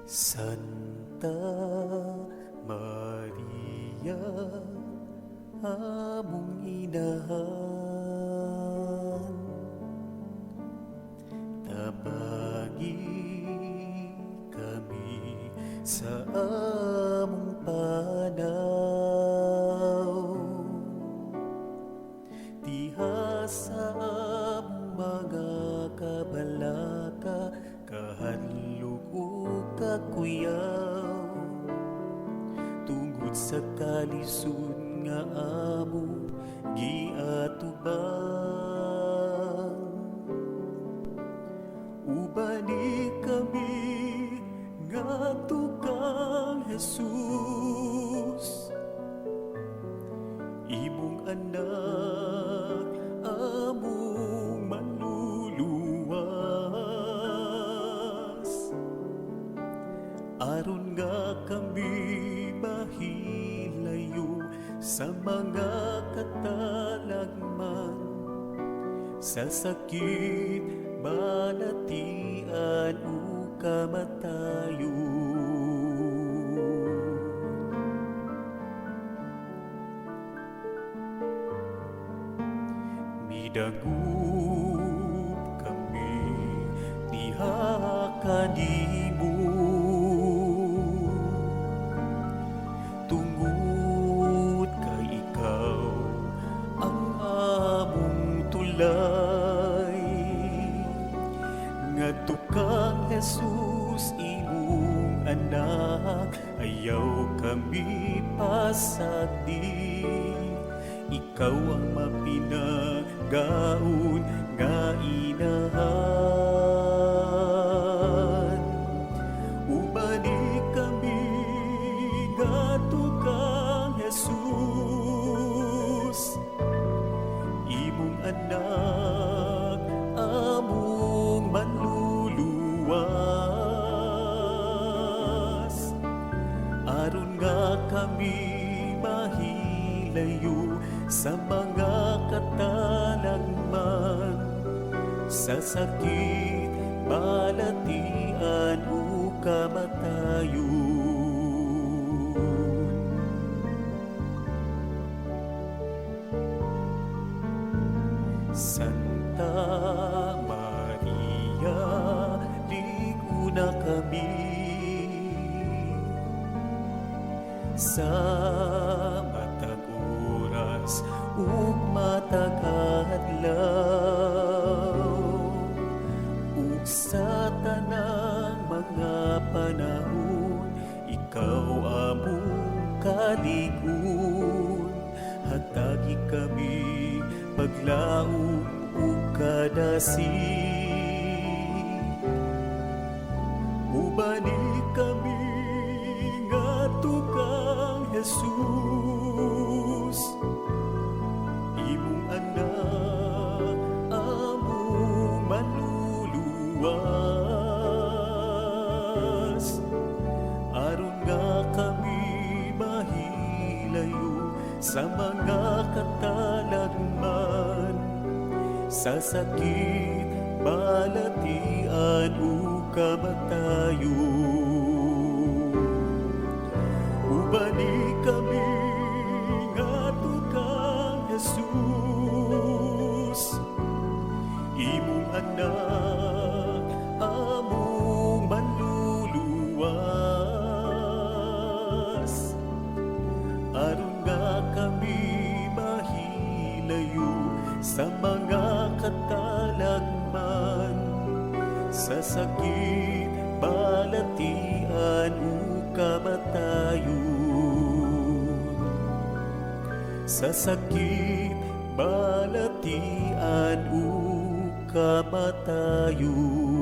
Santa Maria, among inahan, tabagi kami sa among panaw, diha sa among mga kabalaka, kahadlok ug kakuyaw, tungod sa kalisod nga amo giatubang. Ubani kami ngadto kang Jesus, imong anak, among manluluwas, aron nga kami mahilayo sa mga katalagman, sa sakit, balatian o kamatayon. Midagup kami diha kanimo, tungod kay ikaw ang among tulay. Ngadto kang Jesus, imong anak, ayaw kami pasagdi. Ikaw ang mapinagaon nga inahan. Ubani kami ngadto kang Jesus, imong anak, among manluluwas, aron nga kami mahilayo sa mga katalagman, sa sakit, balatian o kamatayon. Santa Maria, ligo na kami sa matag oras ug matag adlaw, ug sa tanang mga panahon, ikaw among kaligon. Hatagi kami paglaom ug kadasig, ubani kami ngadto kang Jesus, imong anak, among manluluwas, aron nga kami mahilayo sa mga katalagman, sa sakit, balatian o kamatayon. Ubani kami ngadto kang Jesus, imong anak, among manluluwas, aron nga kami mahilayo sa mga katalagman, sa sakit, balatian o kamatayon, sa sakit, balatian o kamatayon.